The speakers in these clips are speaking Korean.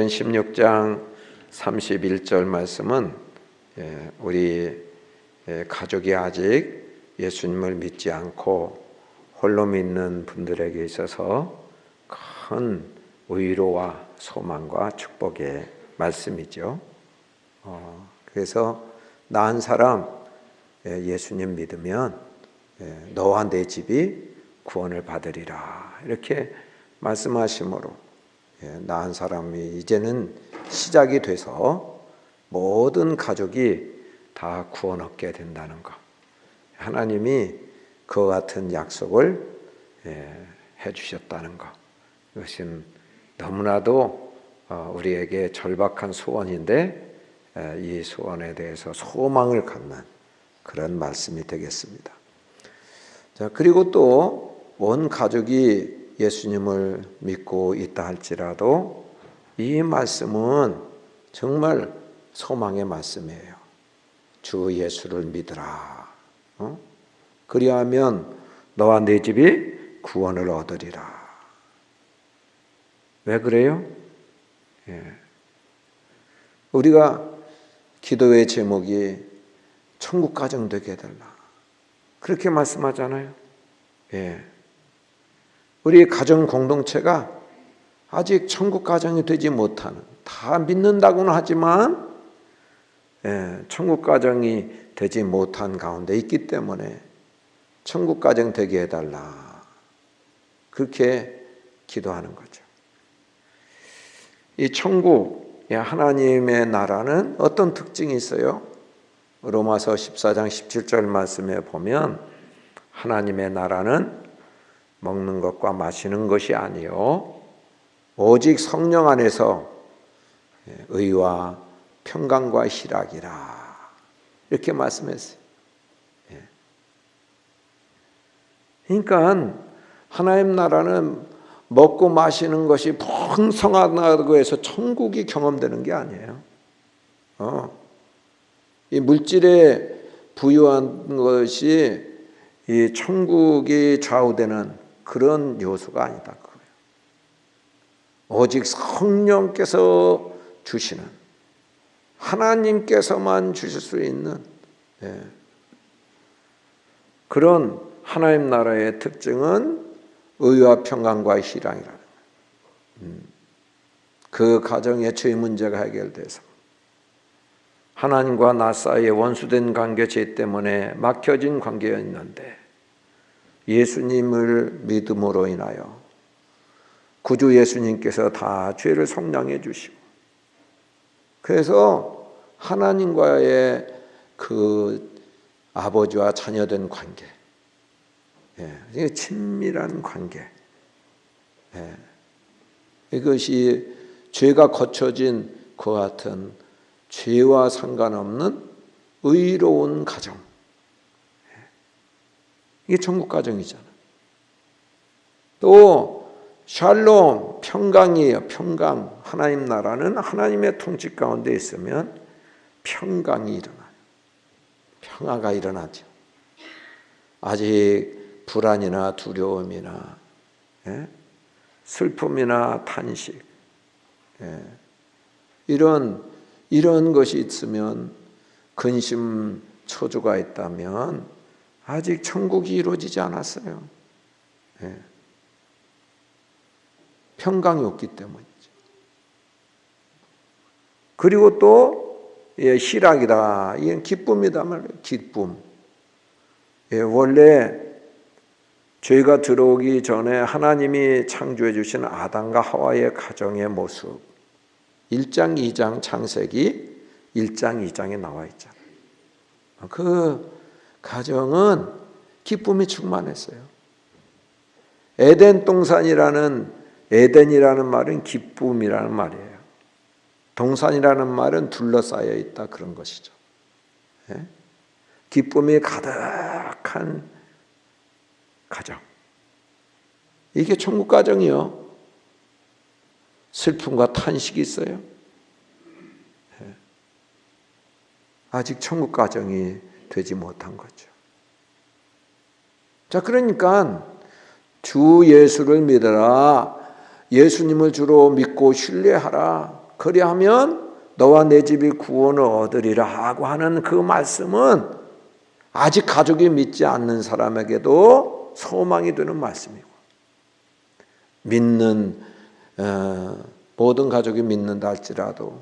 16장 31절 말씀은 우리 가족이 아직 예수님을 믿지 않고 홀로 믿는 분들에게 있어서 큰 위로와 소망과 축복의 말씀이죠. 그래서 나 한 사람 예수님 믿으면 너와 내 집이 구원을 받으리라 이렇게 말씀하심으로 나 한 사람이 이제는 시작이 돼서 모든 가족이 다 구원 얻게 된다는 것. 하나님이 그와 같은 약속을 해주셨다는 것. 이것은 너무나도 우리에게 절박한 소원인데 이 소원에 대해서 소망을 갖는 그런 말씀이 되겠습니다. 자, 그리고 또 온 가족이 예수님을 믿고 있다 할지라도 이 말씀은 정말 소망의 말씀이에요. 주 예수를 믿으라. 그리하면 너와 내 집이 구원을 얻으리라. 왜 그래요? 우리가 기도의 제목이 천국 가정 되게 해달라. 그렇게 말씀하잖아요. 우리 가정 공동체가 아직 천국 가정이 되지 못하는, 다 믿는다고는 하지만 천국 가정이 되지 못한 가운데 있기 때문에 천국 가정 되게 해달라. 그렇게 기도하는 거죠. 이 천국, 하나님의 나라는 어떤 특징이 있어요? 로마서 14장 17절 말씀에 보면 하나님의 나라는 먹는 것과 마시는 것이 아니요 오직 성령 안에서 의와 평강과 희락이라 이렇게 말씀했어요. 그러니까 하나님 나라는 먹고 마시는 것이 풍성하다고 해서 천국이 경험되는 게 아니에요. 이 물질에 부유한 것이 이 천국이 좌우되는 그런 요소가 아니다. 그거예요. 오직 성령께서 주시는, 하나님께서만 주실 수 있는 그런 하나님 나라의 특징은 의와 평강과 희락이라는 거예요. 그 가정의 죄 문제가 해결돼서 하나님과 나 사이에 원수된 관계, 죄 때문에 막혀진 관계였는데 예수님을 믿음으로 인하여 구주 예수님께서 다 죄를 속량해 주시고, 그래서 하나님과의 그 아버지와 자녀된 관계, 친밀한 관계, 이것이 죄가 거쳐진 그와 같은 죄와 상관없는 의로운 가정, 이게 천국 가정이잖아. 또 샬롬, 평강이에요. 평강. 하나님 나라는 하나님의 통치 가운데 있으면 평강이 일어나요. 평화가 일어나죠. 아직 불안이나 두려움이나 슬픔이나 탄식, 이런 것이 있으면, 근심 초조가 있다면 아직 천국이 이루어지지 않았어요. 평강이 없기 때문이죠. 그리고 또 희락이다. 이건 기쁨이다 말이에요. 기쁨. 원래 죄가 들어오기 전에 하나님이 창조해 주신 아담과 하와의 가정의 모습, 1장, 2장 창세기 1장, 2장에 나와 있잖아요. 그 가정은 기쁨이 충만했어요. 에덴이라는 말은 기쁨이라는 말이에요. 동산이라는 말은 둘러싸여 있다 그런 것이죠. 기쁨이 가득한 가정. 이게 천국 가정이요. 슬픔과 탄식이 있어요. 아직 천국 가정이 되지 못한 거죠. 자, 그러니까 주 예수를 믿어라. 예수님을 주로 믿고 신뢰하라. 그리하면 너와 내 집이 구원을 얻으리라 하고 하는 그 말씀은 아직 가족이 믿지 않는 사람에게도 소망이 되는 말씀이고, 믿는 모든 가족이 믿는다 할지라도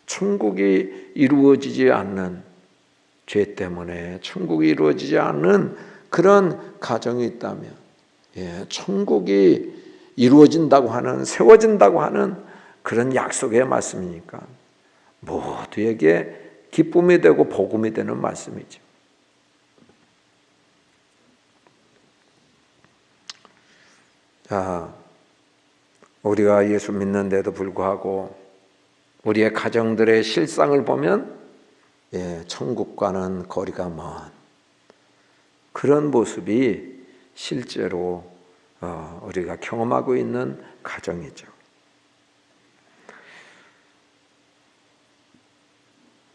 천국이 이루어지지 않는, 죄 때문에 천국이 이루어지지 않는 그런 가정이 있다면, 천국이 이루어진다고 하는, 세워진다고 하는 그런 약속의 말씀이니까 모두에게 기쁨이 되고 복음이 되는 말씀이죠. 자, 우리가 예수 믿는데도 불구하고 우리의 가정들의 실상을 보면 천국과는 거리가 먼 그런 모습이 실제로 우리가 경험하고 있는 가정이죠.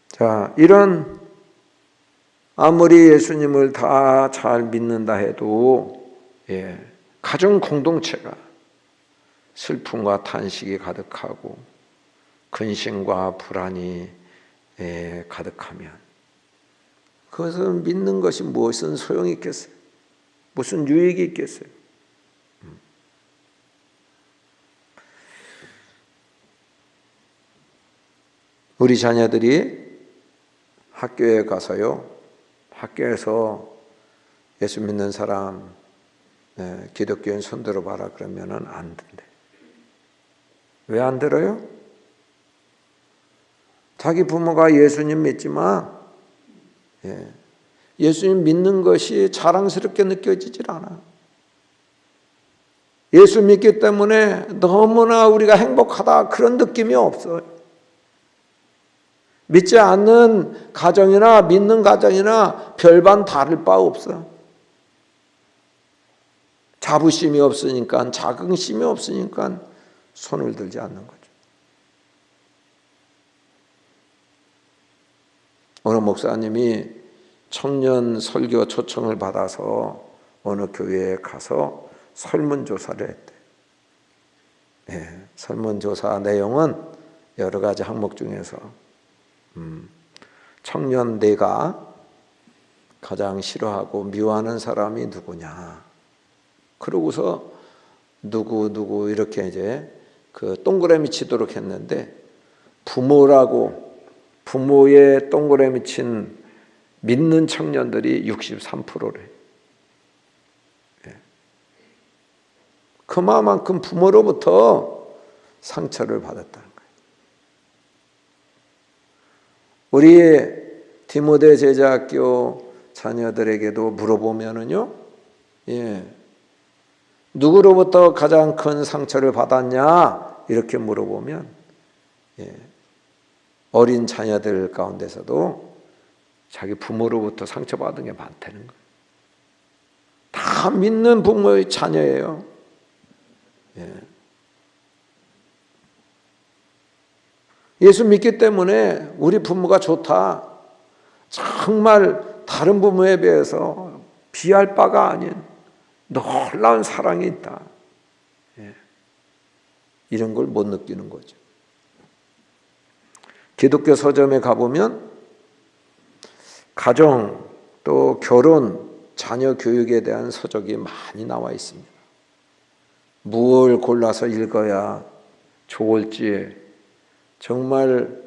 자, 이런 아무리 예수님을 다 잘 믿는다 해도 가정 공동체가 슬픔과 탄식이 가득하고 근심과 불안이 가득하면 그것은 믿는 것이 무엇은 소용이 있겠어요? 무슨 유익이 있겠어요? 우리 자녀들이 학교에 가서요, 학교에서 예수 믿는 사람 기독교인 손 들어봐라 그러면은 안 된대. 왜 안 들어요? 자기 부모가 예수님 믿지만 예수님 믿는 것이 자랑스럽게 느껴지질 않아. 예수 믿기 때문에 너무나 우리가 행복하다 그런 느낌이 없어요. 믿지 않는 가정이나 믿는 가정이나 별반 다를 바 없어. 자부심이 없으니까, 자긍심이 없으니까 손을 들지 않는 거죠. 어느 목사님이 청년 설교 초청을 받아서 어느 교회에 가서 설문조사를 했대. 설문조사 내용은 여러 가지 항목 중에서 청년 내가 가장 싫어하고 미워하는 사람이 누구냐. 그러고서 누구 이렇게 이제 그 동그라미 치도록 했는데 부모의 동그라미 친 믿는 청년들이 63%래. 그만큼 부모로부터 상처를 받았다는 거예요. 우리 디모데 제자학교 자녀들에게도 물어보면은요, 누구로부터 가장 큰 상처를 받았냐? 이렇게 물어보면, 어린 자녀들 가운데서도 자기 부모로부터 상처받은 게 많다는 거예요. 다 믿는 부모의 자녀예요. 예수 믿기 때문에 우리 부모가 좋다. 정말 다른 부모에 비해서 비할 바가 아닌 놀라운 사랑이 있다. 이런 걸 못 느끼는 거죠. 기독교 서점에 가보면 가정 또 결혼, 자녀 교육에 대한 서적이 많이 나와 있습니다. 무엇을 골라서 읽어야 좋을지 정말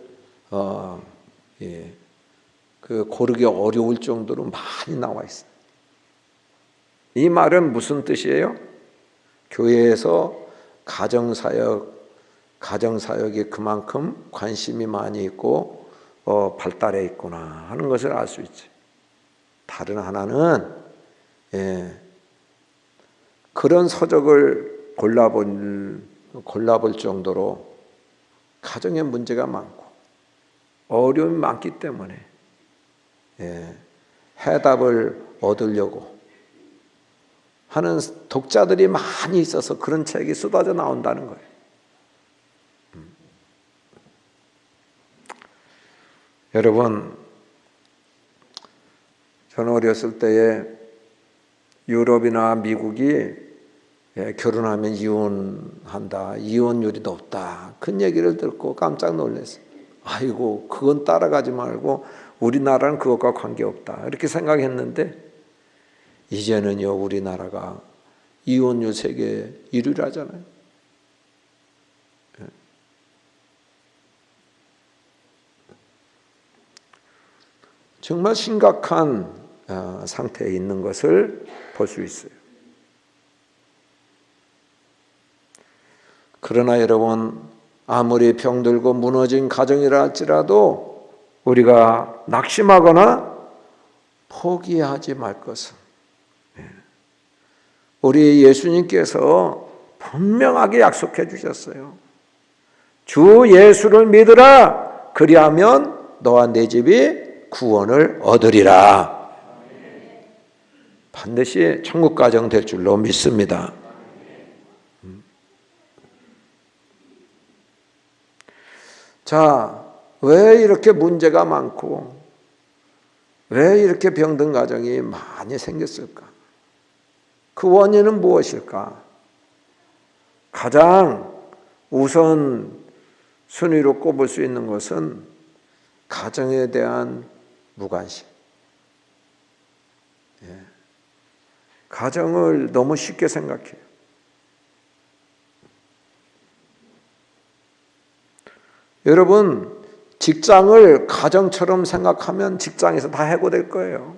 그 고르기 어려울 정도로 많이 나와 있어요. 이 말은 무슨 뜻이에요? 교회에서 가정사역이 그만큼 관심이 많이 있고 발달해 있구나 하는 것을 알 수 있지. 다른 하나는 그런 서적을 골라볼 정도로 가정에 문제가 많고 어려움이 많기 때문에 해답을 얻으려고 하는 독자들이 많이 있어서 그런 책이 쏟아져 나온다는 거예요. 여러분, 저는 어렸을 때에 유럽이나 미국이 결혼하면 이혼한다, 이혼율이 높다, 그런 얘기를 듣고 깜짝 놀랐어요. 아이고, 그건 따라가지 말고 우리나라는 그것과 관계없다 이렇게 생각했는데, 이제는요 우리나라가 이혼율 세계 1위를 하잖아요. 정말 심각한 상태에 있는 것을 볼 수 있어요. 그러나 여러분, 아무리 병들고 무너진 가정이라 할지라도 우리가 낙심하거나 포기하지 말 것은, 우리 예수님께서 분명하게 약속해 주셨어요. 주 예수를 믿으라, 그리하면 너와 내 집이 구원을 얻으리라. 반드시 천국 가정 될 줄로 믿습니다. 자, 왜 이렇게 문제가 많고 왜 이렇게 병든 가정이 많이 생겼을까? 그 원인은 무엇일까? 가장 우선 순위로 꼽을 수 있는 것은 가정에 대한 무관심. 가정을 너무 쉽게 생각해요. 여러분, 직장을 가정처럼 생각하면 직장에서 다 해고될 거예요.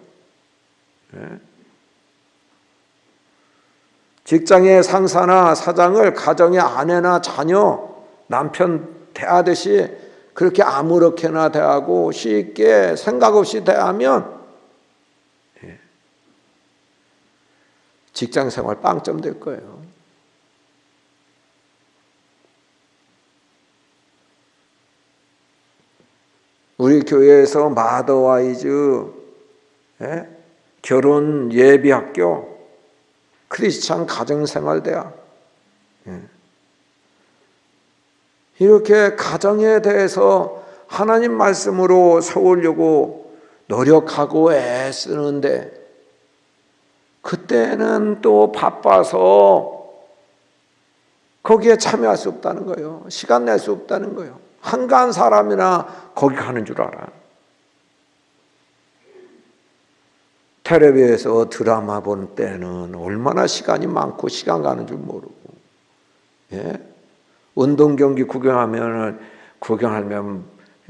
직장의 상사나 사장을 가정의 아내나 자녀, 남편 대하듯이 그렇게 아무렇게나 대하고 쉽게 생각 없이 대하면 직장 생활 빵점 될 거예요. 우리 교회에서 마더와이즈 결혼 예비학교, 크리스찬 가정생활대학, 이렇게 가정에 대해서 하나님 말씀으로 세우려고 노력하고 애쓰는데, 그때는 또 바빠서 거기에 참여할 수 없다는 거예요. 시간 낼 수 없다는 거예요. 한가한 사람이나 거기 가는 줄 알아. 텔레비에서 드라마 본 때는 얼마나 시간이 많고 시간 가는 줄 모르고, 운동 경기 구경하면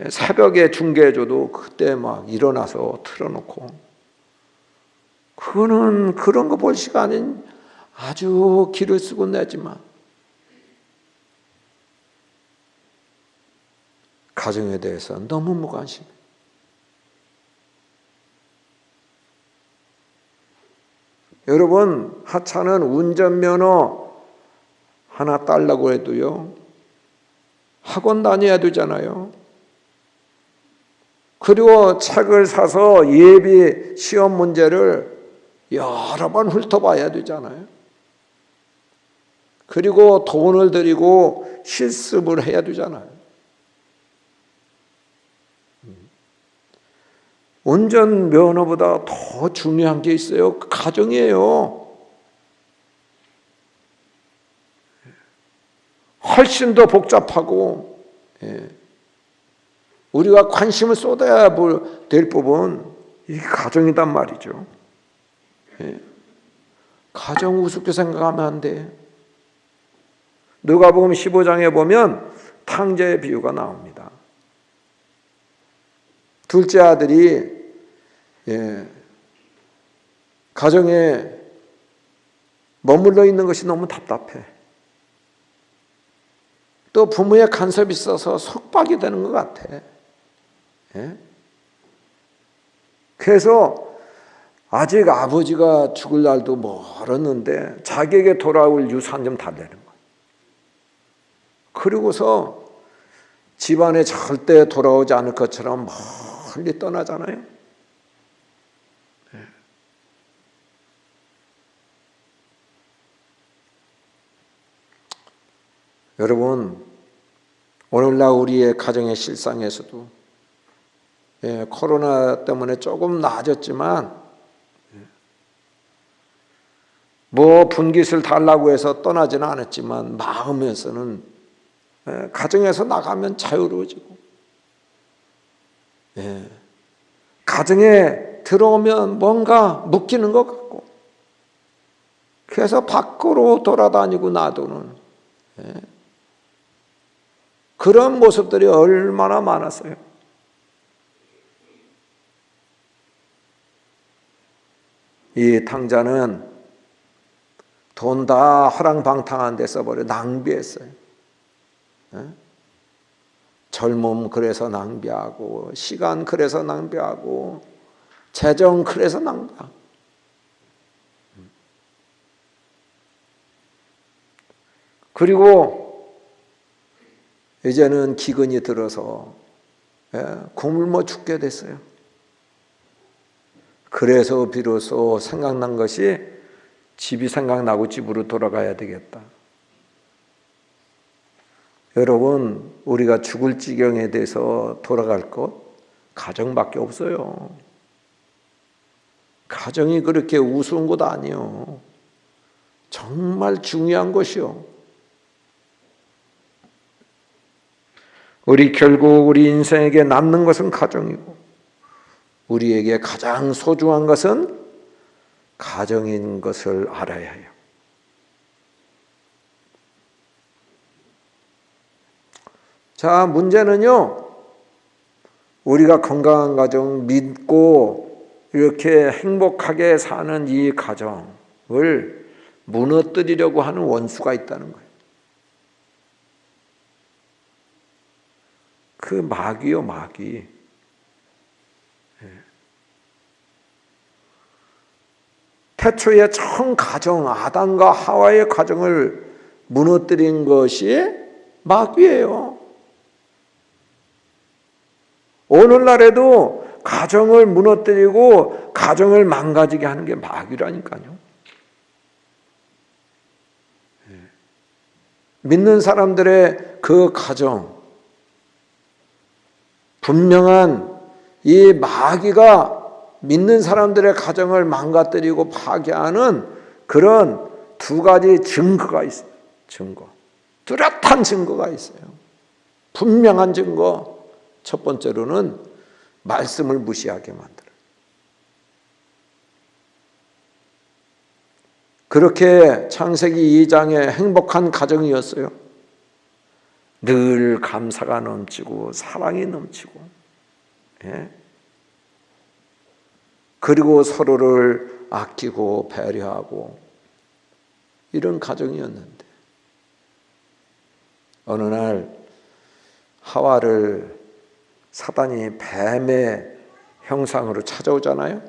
새벽에 중계해줘도 그때 막 일어나서 틀어놓고, 그거는 그런 거 볼 시간이 아주 길을 쓰고 내지만 가정에 대해서 너무 무관심. 여러분, 하찮은 운전면허 하나 딸라고 해도요, 학원 다녀야 되잖아요. 그리고 책을 사서 예비 시험 문제를 여러 번 훑어봐야 되잖아요. 그리고 돈을 들이고 실습을 해야 되잖아요. 운전면허보다 더 중요한 게 있어요. 가정이에요. 훨씬 더 복잡하고, 우리가 관심을 쏟아야 될 부분, 이게 가정이단 말이죠. 가정 우습게 생각하면 안 돼. 누가복음 15장에 보면 탕자의 비유가 나옵니다. 둘째 아들이 가정에 머물러 있는 것이 너무 답답해. 또 부모의 간섭이 있어서 속박이 되는 것 같아. 그래서 아직 아버지가 죽을 날도 멀었는데 자기에게 돌아올 유산 좀 달래는 거야. 그리고서 집안에 절대 돌아오지 않을 것처럼 멀리 떠나잖아요. 여러분, 오늘날 우리의 가정의 실상에서도 코로나 때문에 조금 나아졌지만 뭐 분깃을 달라고 해서 떠나지는 않았지만 마음에서는 가정에서 나가면 자유로워지고 가정에 들어오면 뭔가 묶이는 것 같고 그래서 밖으로 돌아다니고 놔두는 그런 모습들이 얼마나 많았어요. 이 탕자는 돈 다 허랑방탕한 데 써버려 낭비했어요. 젊음 그래서 낭비하고 시간 그래서 낭비하고 재정 그래서 낭비하고 그리고 이제는 기근이 들어서 굶어 죽게 됐어요. 그래서 비로소 생각난 것이 집이 생각나고 집으로 돌아가야 되겠다. 여러분, 우리가 죽을 지경에 대해서 돌아갈 것 가정밖에 없어요. 가정이 그렇게 우스운 것 아니에요. 정말 중요한 것이요. 결국 우리 인생에게 남는 것은 가정이고 우리에게 가장 소중한 것은 가정인 것을 알아야 해요. 자, 문제는요. 우리가 건강한 가정, 믿고 이렇게 행복하게 사는 이 가정을 무너뜨리려고 하는 원수가 있다는 거예요. 그 마귀요, 마귀. 태초의 처음 가정, 아담과 하와의 가정을 무너뜨린 것이 마귀예요. 오늘날에도 가정을 무너뜨리고 가정을 망가지게 하는 게 마귀라니까요. 믿는 사람들의 그 가정, 분명한 이 마귀가 믿는 사람들의 가정을 망가뜨리고 파괴하는 그런 두 가지 증거가 있어요. 증거. 뚜렷한 증거가 있어요. 분명한 증거. 첫 번째로는 말씀을 무시하게 만들어요. 그렇게 창세기 2장의 행복한 가정이었어요. 늘 감사가 넘치고 사랑이 넘치고 그리고 서로를 아끼고 배려하고 이런 가정이었는데 어느 날 하와를 사단이 뱀의 형상으로 찾아오잖아요.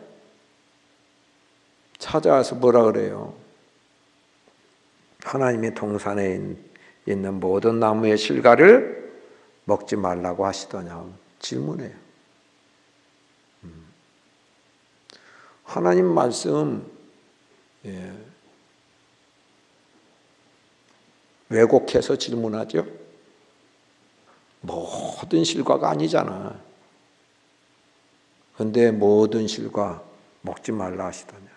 찾아와서 뭐라 그래요? 하나님이 동산에 있는 모든 나무의 실과를 먹지 말라고 하시더냐 질문해요. 하나님 말씀 왜곡해서 질문하죠. 모든 실과가 아니잖아. 그런데 모든 실과 먹지 말라 하시더냐.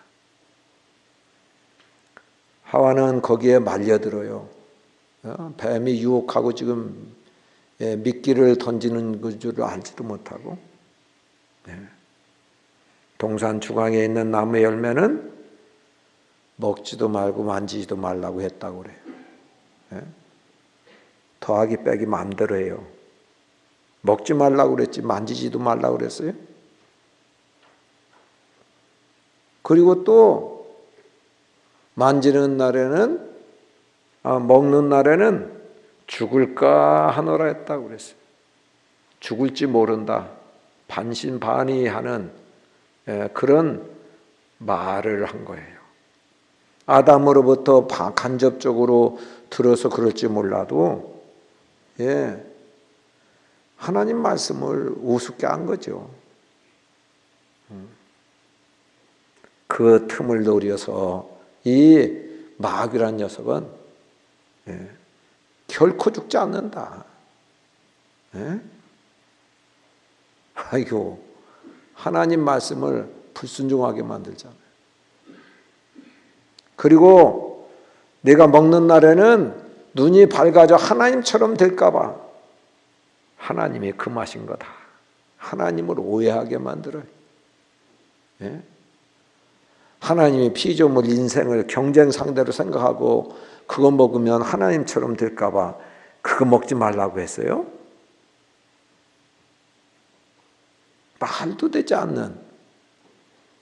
하와는 거기에 말려들어요. 뱀이 유혹하고 지금 미끼를 던지는 줄 알지도 못하고 동산 중앙에 있는 나무 열매는 먹지도 말고 만지지도 말라고 했다고 그래요. 더하기 빼기 마음대로 해요. 먹지 말라고 그랬지 만지지도 말라고 그랬어요. 그리고 또 만지는 날에는 먹는 날에는 죽을까 하노라 했다고 그랬어요. 죽을지 모른다. 반신반의하는 그런 말을 한 거예요. 아담으로부터 간접적으로 들어서 그럴지 몰라도 하나님 말씀을 우습게 한 거죠. 그 틈을 노려서 이 마귀란 녀석은 결코 죽지 않는다. 아이고, 하나님 말씀을 불순종하게 만들잖아요. 그리고 내가 먹는 날에는 눈이 밝아져 하나님처럼 될까 봐. 하나님이 금하신 거다. 하나님을 오해하게 만들어요. 예? 하나님이 피조물 인생을 경쟁 상대로 생각하고 그거 먹으면 하나님처럼 될까 봐 그거 먹지 말라고 했어요? 말도 되지 않는.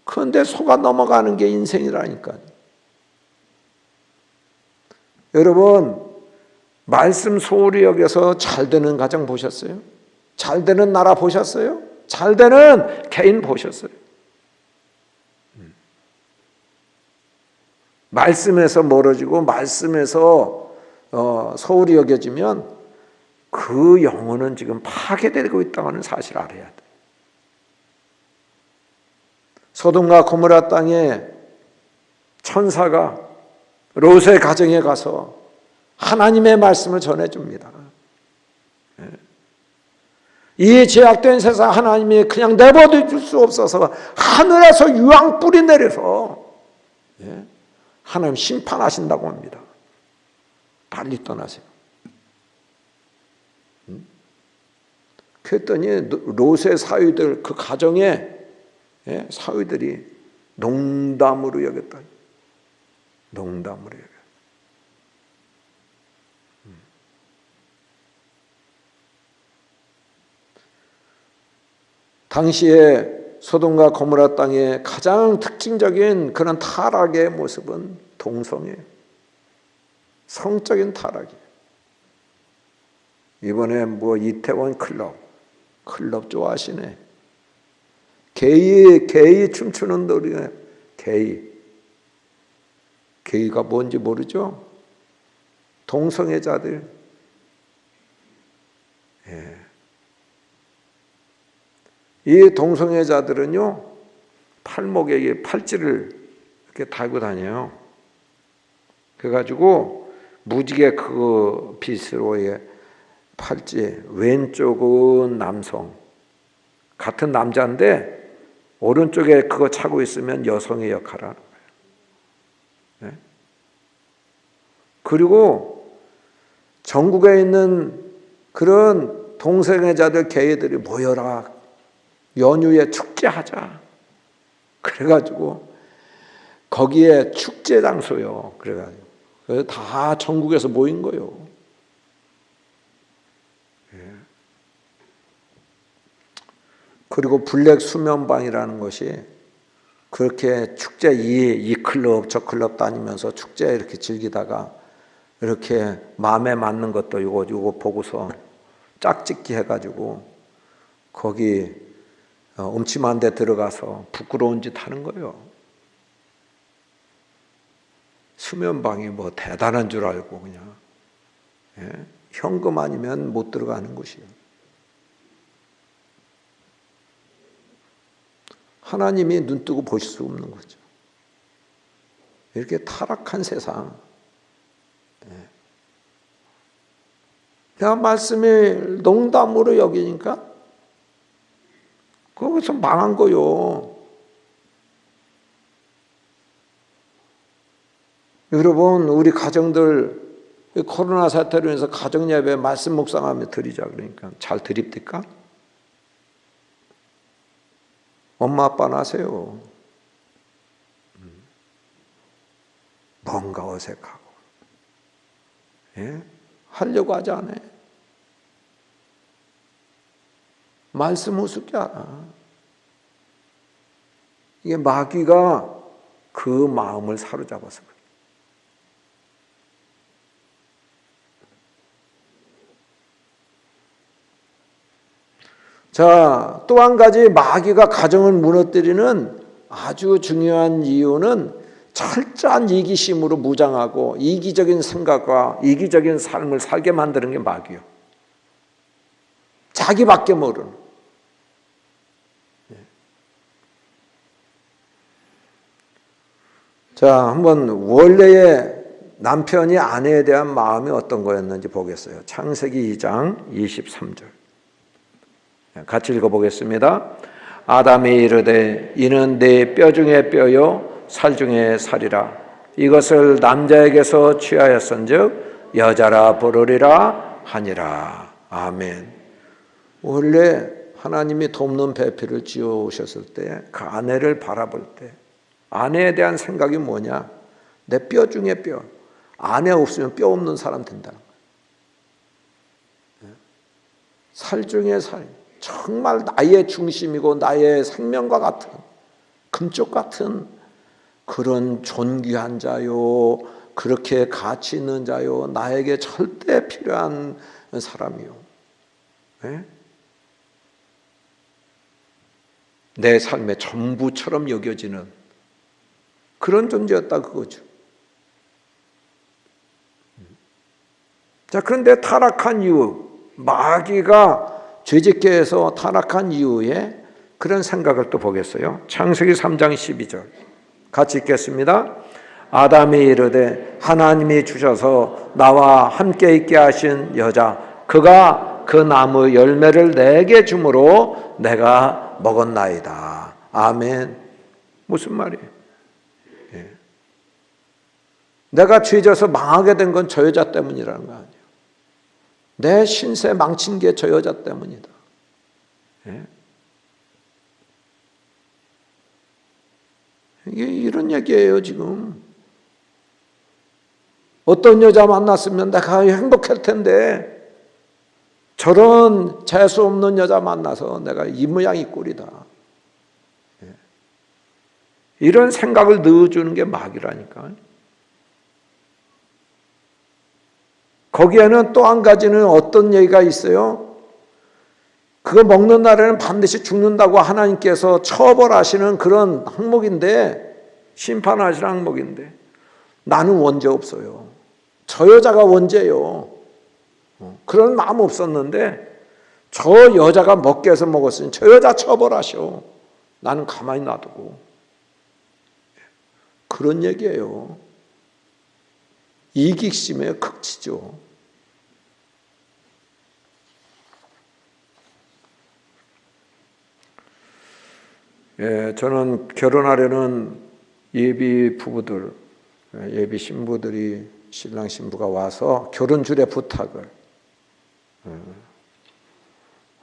그런데 속아 넘어가는 게 인생이라니까요. 여러분, 말씀 소홀히 여겨서 잘 되는 가정 보셨어요? 잘 되는 나라 보셨어요? 잘 되는 개인 보셨어요? 말씀에서 멀어지고 말씀에서 소홀히 여겨지면 그 영혼은 지금 파괴되고 있다는 사실을 알아야 돼. 소돔과 고모라 땅에 천사가 롯의 가정에 가서 하나님의 말씀을 전해줍니다. 이 죄악된 세상 하나님이 그냥 내버려 둘 수 없어서 하늘에서 유황불이 내려서 하나님 심판하신다고 합니다. 빨리 떠나세요. 그랬더니 롯의 사위들, 그 가정에 사위들이 농담으로 여겼다. 농담으로 여겼다. 당시에 소돔과 고모라 땅의 가장 특징적인 그런 타락의 모습은 동성애예요. 성적인 타락이에요. 이번에 이태원 클럽 좋아하시네. 게이 춤추는 노래, 게이가 뭔지 모르죠? 동성애자들. 이 동성애자들은요, 팔목에 팔찌를 이렇게 달고 다녀요. 그래가지고 무지개 그 빛으로의 팔찌, 왼쪽은 남성, 같은 남자인데 오른쪽에 그거 차고 있으면 여성의 역할을 하는 거예요. 그리고 전국에 있는 그런 동성애자들, 게이들이 모여라. 연휴에 축제하자. 그래가지고 거기에 축제 장소요. 그래가지고 다 전국에서 모인 거예요. 그리고 블랙 수면방이라는 것이 그렇게 축제 이 클럽 저 클럽 다니면서 축제 이렇게 즐기다가 이렇게 마음에 맞는 것도 요거 보고서 짝짓기 해가지고 거기 음침한 데 들어가서 부끄러운 짓 하는 거예요. 수면방이 대단한 줄 알고 그냥 현금 아니면 못 들어가는 곳이에요. 하나님이 눈 뜨고 보실 수 없는 거죠. 이렇게 타락한 세상. 그냥 말씀을 농담으로 여기니까 거기서 망한 거요. 여러분, 우리 가정들 코로나 사태로 인해서 가정 예배 말씀 묵상하며 드리자 그러니까 잘 드립니까? 엄마 아빠는 하세요. 뭔가 어색하고 하려고 하지 않아요. 말씀 우습게 알아. 이게 마귀가 그 마음을 사로잡아서 그래요. 자, 또 한 가지 마귀가 가정을 무너뜨리는 아주 중요한 이유는 철저한 이기심으로 무장하고 이기적인 생각과 이기적인 삶을 살게 만드는 게 마귀요. 자기밖에 모르는. 자, 한번 원래의 남편이 아내에 대한 마음이 어떤 거였는지 보겠어요. 창세기 2장 23절. 같이 읽어보겠습니다. 아담이 이르되 이는 내 뼈 중에 뼈요 살 중에 살이라. 이것을 남자에게서 취하였은즉 여자라 부르리라 하니라. 아멘. 원래 하나님이 돕는 배필을 지어 오셨을 때 그 아내를 바라볼 때 아내에 대한 생각이 뭐냐? 내 뼈 중에 뼈. 아내 없으면 뼈 없는 사람 된다는 거예요. 살 중에 살. 정말 나의 중심이고 나의 생명과 같은 금쪽 같은 그런 존귀한 자요. 그렇게 가치 있는 자요. 나에게 절대 필요한 사람이요. 네? 내 삶의 전부처럼 여겨지는 그런 존재였다 그거죠. 자, 그런데 타락한 이후 마귀가 죄짓게 해서 타락한 이후에 그런 생각을 또 보겠어요. 창세기 3장 12절 같이 읽겠습니다. 아담이 이르되 하나님이 주셔서 나와 함께 있게 하신 여자 그가 그 나무 열매를 내게 주므로 내가 먹었나이다. 아멘. 무슨 말이에요? 예. 내가 죄져서 망하게 된 건 저 여자 때문이라는 거 아니에요. 내 신세 망친 게 저 여자 때문이다. 예? 이게 이런 얘기예요 지금. 어떤 여자 만났으면 내가 행복할 텐데 저런 재수 없는 여자 만나서 내가 이 모양 이 꼴이다. 예. 이런 생각을 넣어주는 게 마귀라니까. 거기에는 또 한 가지는 어떤 얘기가 있어요. 그거 먹는 날에는 반드시 죽는다고 하나님께서 처벌하시는 그런 항목인데, 심판하시는 항목인데 나는 원죄 없어요. 저 여자가 원죄요. 그런 마음 없었는데 저 여자가 먹게 해서 먹었으니 저 여자 처벌하셔. 나는 가만히 놔두고. 그런 얘기예요. 이기심의 극치죠. 예, 저는 결혼하려는 예비 부부들, 예비 신부들이 신랑 신부가 와서 결혼주례 부탁을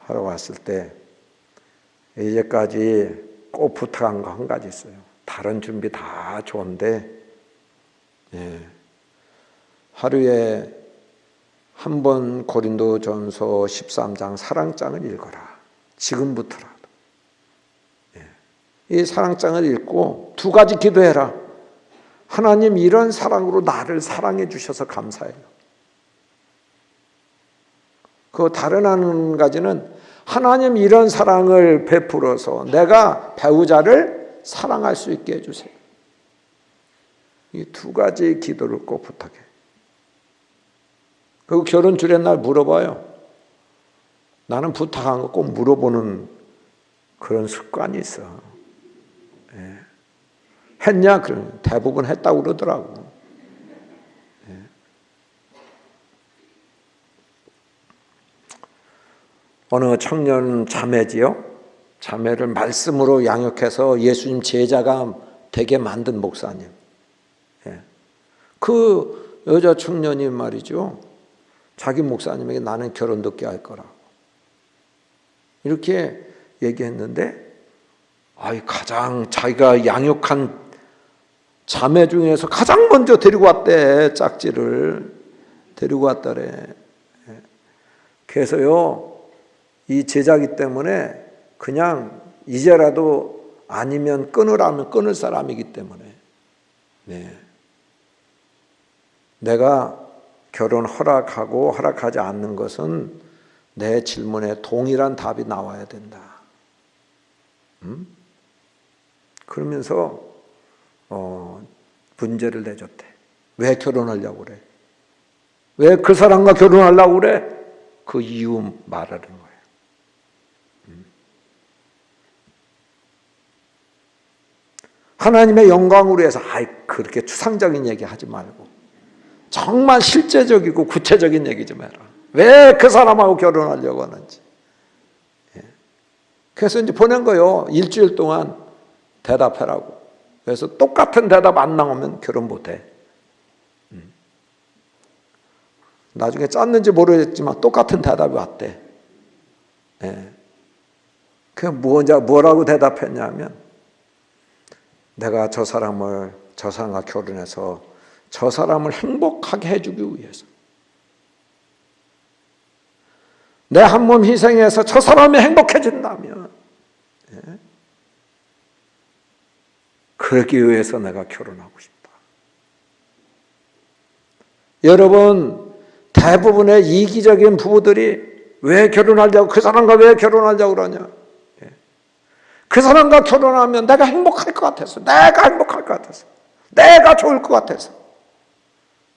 하러 왔을 때 이제까지 꼭 부탁한 거 한 가지 있어요. 다른 준비 다 좋은데 예, 하루에 한 번 고린도전서 13장 사랑장을 읽어라. 지금부터라도. 예, 이 사랑장을 읽고 두 가지 기도해라. 하나님 이런 사랑으로 나를 사랑해 주셔서 감사해요. 그 다른 한 가지는 하나님 이런 사랑을 베풀어서 내가 배우자를 사랑할 수 있게 해주세요. 이 두 가지 기도를 꼭 부탁해. 그리고 결혼 주례날 물어봐요. 나는 부탁한 거 꼭 물어보는 그런 습관이 있어. 예. 했냐? 그러면 대부분 했다고 그러더라고. 예. 어느 청년 자매지요. 자매를 말씀으로 양육해서 예수님 제자가 되게 만든 목사님. 예. 그 여자 청년이 말이죠. 자기 목사님에게 나는 결혼 늦게 할 거라고. 이렇게 얘기했는데, 가장 자기가 양육한 자매 중에서 가장 먼저 데리고 왔대. 짝지를 데리고 왔다래. 그래서요, 이 제자기 때문에 그냥 이제라도 아니면 끊으라면 끊을 사람이기 때문에 네. 내가 결혼 허락하고 허락하지 않는 것은 내 질문에 동일한 답이 나와야 된다. 그러면서 문제를 내줬대. 왜 결혼하려고 그래? 왜 그 사람과 결혼하려고 그래? 그 이유 말하는 거예요. 하나님의 영광으로 해서 그렇게 추상적인 얘기 하지 말고 정말 실제적이고 구체적인 얘기 좀 해라. 왜 그 사람하고 결혼하려고 하는지. 그래서 이제 보낸 거예요. 일주일 동안 대답하라고. 그래서 똑같은 대답 안 나오면 결혼 못해. 나중에 짰는지 모르겠지만 똑같은 대답이 왔대. 예. 그 뭐라고 대답했냐면, 내가 저 사람과 결혼해서 저 사람을 행복하게 해주기 위해서, 내 한 몸 희생해서 저 사람이 행복해진다면, 예. 그러기 위해서 내가 결혼하고 싶다. 여러분, 대부분의 이기적인 부부들이 왜 결혼하려고, 그 사람과 왜 결혼하려고 그러냐? 그 사람과 결혼하면 내가 행복할 것 같아서, 내가 행복할 것 같아서, 내가 좋을 것 같아서,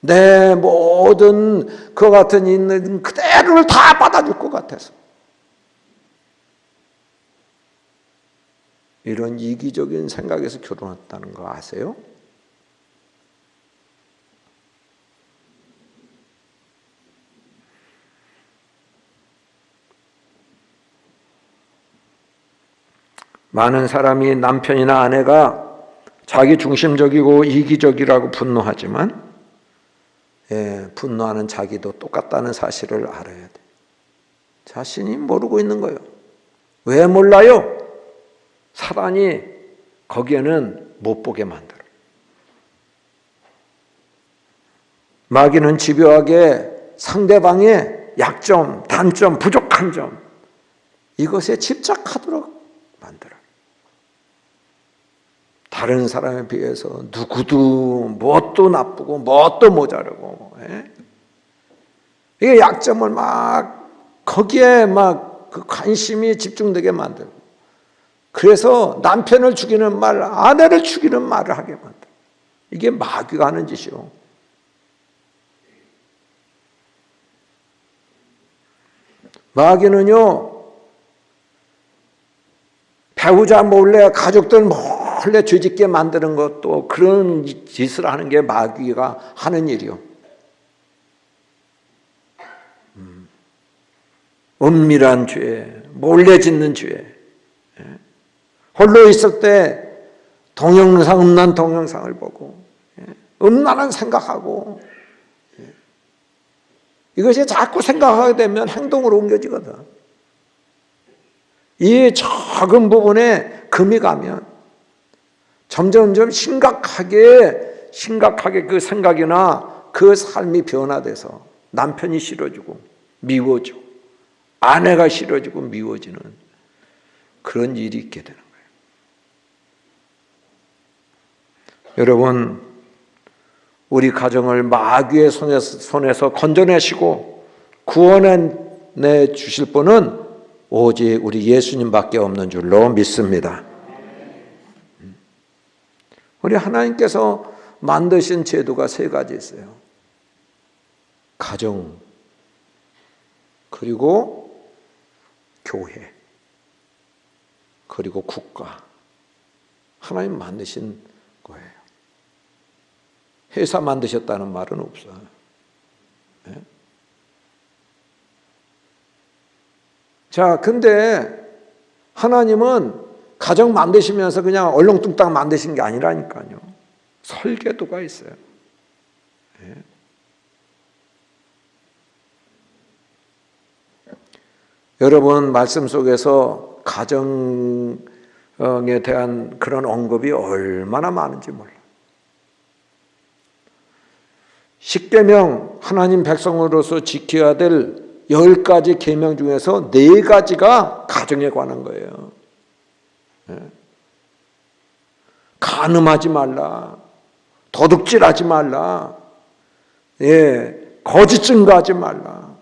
내 모든 그 같은 있는 그대로를 다 받아줄 것 같아서, 이런 이기적인 생각에서 결혼했다는 거 아세요? 많은 사람이 남편이나 아내가 자기 중심적이고 이기적이라고 분노하지만, 분노하는 자기도 똑같다는 사실을 알아야 돼. 자신이 모르고 있는 거예요. 왜 몰라요? 사단이 거기에는 못 보게 만들어. 마귀는 집요하게 상대방의 약점, 단점, 부족한 점, 이것에 집착하도록 만들어. 다른 사람에 비해서 누구도 뭣도 나쁘고 뭣도 모자르고, 이게 약점을 막 거기에 막 그 관심이 집중되게 만들고, 그래서 남편을 죽이는 말, 아내를 죽이는 말을 하게 만들어. 이게 마귀가 하는 짓이요. 마귀는요, 배우자 몰래, 가족들 몰래 죄짓게 만드는 것도, 그런 짓을 하는 게 마귀가 하는 일이요. 은밀한 죄, 몰래 짓는 죄. 홀로 있을 때 음란 동영상을 보고, 음란한 생각하고, 이것이 자꾸 생각하게 되면 행동으로 옮겨지거든. 이 작은 부분에 금이 가면 점점점 심각하게 그 생각이나 그 삶이 변화돼서 남편이 싫어지고 미워져, 아내가 싫어지고 미워지는 그런 일이 있게 되는 거예요. 여러분, 우리 가정을 마귀의 손에서 건져내시고 구원해 주실 분은 오직 우리 예수님밖에 없는 줄로 믿습니다. 우리 하나님께서 만드신 제도가 3가지 있어요. 가정, 그리고 교회, 그리고 국가. 하나님 만드신 거예요. 회사 만드셨다는 말은 없어요. 자, 근데 하나님은 가정 만드시면서 그냥 얼렁뚱땅 만드신 게 아니라니까요. 설계도가 있어요. 여러분, 말씀 속에서 가정에 대한 그런 언급이 얼마나 많은지 몰라요. 십계명, 하나님 백성으로서 지켜야 될 10가지 계명 중에서 4가지가 가정에 관한 거예요. 간음하지 말라, 도둑질하지 말라, 거짓 증거하지 말라,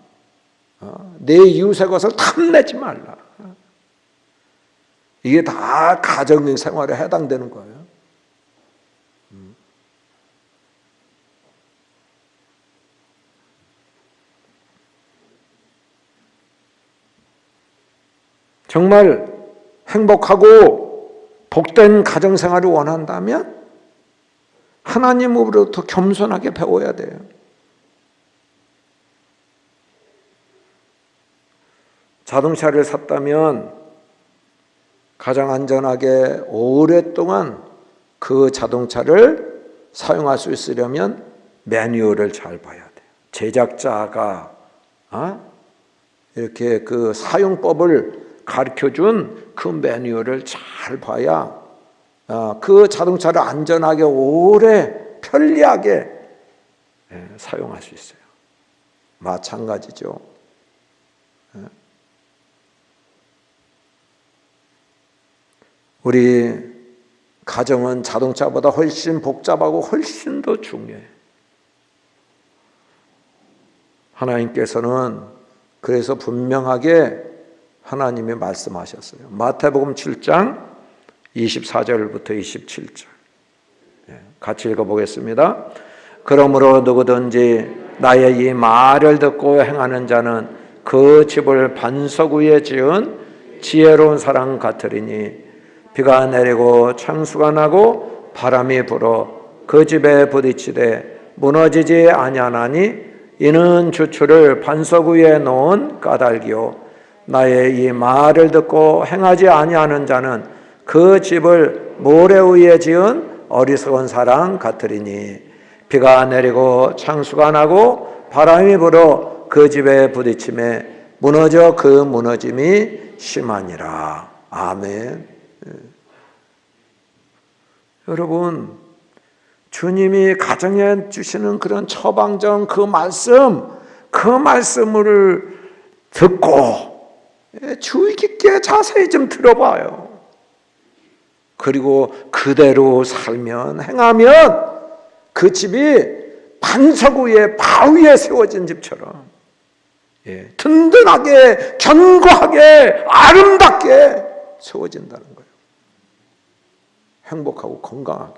내 이웃의 것을 탐내지 말라. 이게 다 가정 생활에 해당되는 거예요. 정말 행복하고 복된 가정생활을 원한다면 하나님으로부터 겸손하게 배워야 돼요. 자동차를 샀다면 가장 안전하게 오랫동안 그 자동차를 사용할 수 있으려면 매뉴얼을 잘 봐야 돼요. 제작자가 이렇게 그 사용법을 가르쳐준 그 매뉴얼을 잘 봐야 그 자동차를 안전하게 오래 편리하게 사용할 수 있어요. 마찬가지죠. 우리 가정은 자동차보다 훨씬 복잡하고 훨씬 더 중요해요. 하나님께서는 그래서 분명하게 하나님이 말씀하셨어요. 마태복음 7장 24절부터 27절 같이 읽어보겠습니다. 그러므로 누구든지 나의 이 말을 듣고 행하는 자는 그 집을 반석 위에 지은 지혜로운 사람 같으리니 비가 내리고 창수가 나고 바람이 불어 그 집에 부딪히되 무너지지 아니하나니 이는 주추를 반석 위에 놓은 까닭이요 나의 이 말을 듣고 행하지 아니하는 자는 그 집을 모래 위에 지은 어리석은 사람 같으리니 비가 내리고 창수가 나고 바람이 불어 그 집에 부딪힘에 무너져 그 무너짐이 심하니라. 아멘. 여러분, 주님이 가정에 주시는 그런 처방전 그 말씀을 듣고 주의 깊게 자세히 좀 들어봐요. 그리고 그대로 살면 행하면 그 집이 반석 위에 바위에 세워진 집처럼 든든하게 견고하게 아름답게 세워진다는 거예요. 행복하고 건강하게.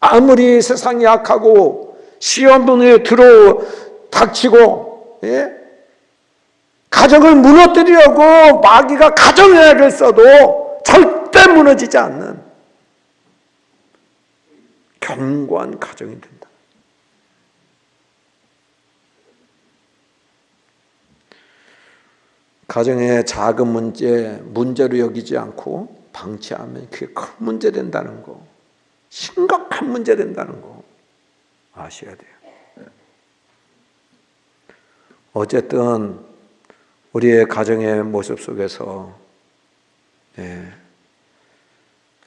아무리 세상이 악하고 시험에 닥치고 가정을 무너뜨리려고 마귀가 가정애를 써도 절대 무너지지 않는 견고한 가정이 된다. 가정의 작은 문제로 여기지 않고 방치하면 그게 큰 문제 된다는 거, 심각한 문제 된다는 거 아셔야 돼요. 어쨌든 우리의 가정의 모습 속에서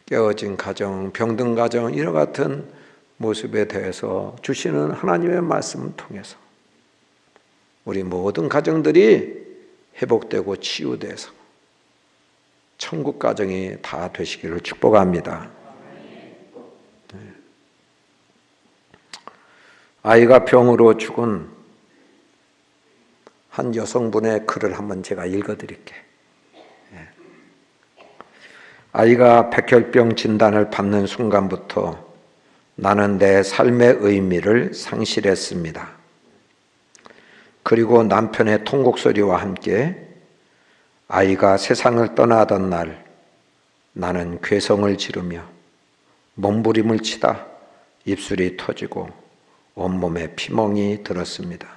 깨어진 가정, 병든 가정 이와 같은 모습에 대해서 주시는 하나님의 말씀을 통해서 우리 모든 가정들이 회복되고 치유돼서 천국 가정이 다 되시기를 축복합니다. 아이가 병으로 죽은 한 여성분의 글을 한번 제가 읽어드릴게요. 아이가 백혈병 진단을 받는 순간부터 나는 내 삶의 의미를 상실했습니다. 그리고 남편의 통곡소리와 함께 아이가 세상을 떠나던 날 나는 괴성을 지르며 몸부림을 치다 입술이 터지고 온몸에 피멍이 들었습니다.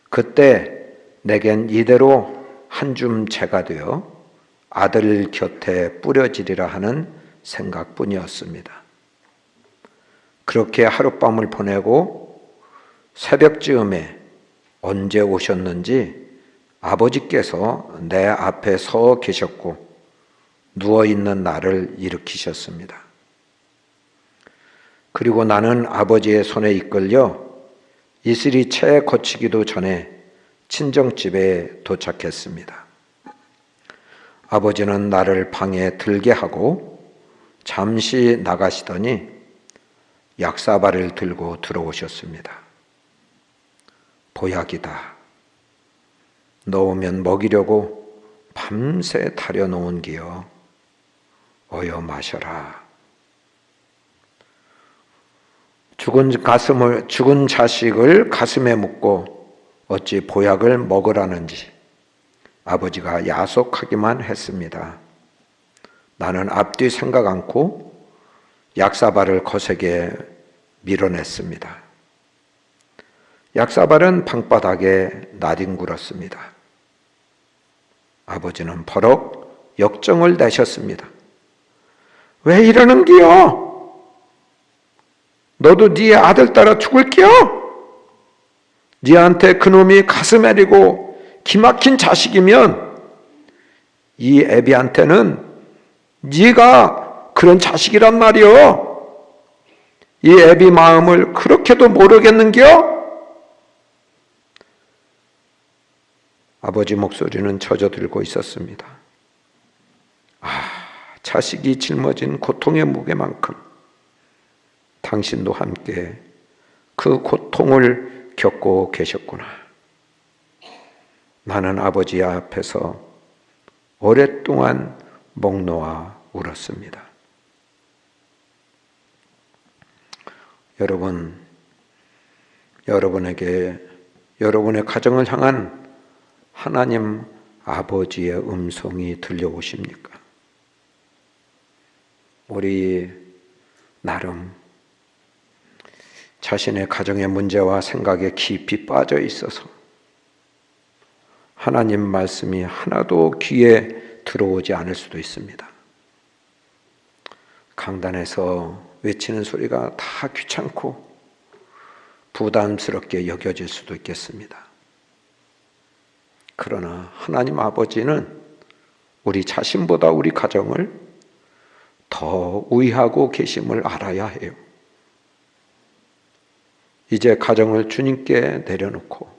그때 내겐 이대로 한 줌 재가 되어 아들 곁에 뿌려지리라 하는 생각뿐이었습니다. 그렇게 하룻밤을 보내고 새벽쯤에 언제 오셨는지 아버지께서 내 앞에 서 계셨고 누워있는 나를 일으키셨습니다. 그리고 나는 아버지의 손에 이끌려 이슬이 채 거치기도 전에 친정집에 도착했습니다. 아버지는 나를 방에 들게 하고 잠시 나가시더니 약사발을 들고 들어오셨습니다. 보약이다. 넣으면 먹이려고 밤새 다려놓은 기여 어여 마셔라. 죽은 자식을 가슴에 묻고 어찌 보약을 먹으라는지 아버지가 야속하기만 했습니다. 나는 앞뒤 생각 않고 약사발을 거세게 밀어냈습니다. 약사발은 방바닥에 나뒹굴었습니다. 아버지는 버럭 역정을 내셨습니다. 왜 이러는 기요? 너도 네 아들 따라 죽을 기요? 네한테 그놈이 가슴 애리고 기막힌 자식이면 이 애비한테는 네가 그런 자식이란 말이요. 이 애비 마음을 그렇게도 모르겠는겨? 아버지 목소리는 젖어들고 있었습니다. 자식이 짊어진 고통의 무게만큼 당신도 함께 그 고통을 겪고 계셨구나. 나는 아버지 앞에서 오랫동안 목 놓아 울었습니다. 여러분, 여러분에게 여러분의 가정을 향한 하나님 아버지의 음성이 들려오십니까? 우리 나름 자신의 가정의 문제와 생각에 깊이 빠져 있어서 하나님 말씀이 하나도 귀에 들어오지 않을 수도 있습니다. 강단에서 외치는 소리가 다 귀찮고 부담스럽게 여겨질 수도 있겠습니다. 그러나 하나님 아버지는 우리 자신보다 우리 가정을 더 위하고 계심을 알아야 해요. 이제 가정을 주님께 내려놓고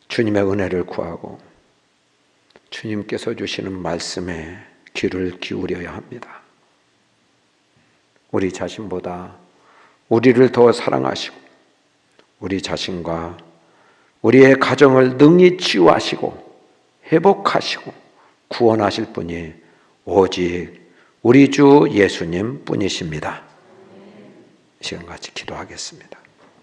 주님의 은혜를 구하고 주님께서 주시는 말씀에 귀를 기울여야 합니다. 우리 자신보다 우리를 더 사랑하시고 우리 자신과 우리의 가정을 능히 치유하시고 회복하시고 구원하실 분이 오직 우리 주 예수님 뿐이십니다. 이 시간 같이 기도하겠습니다.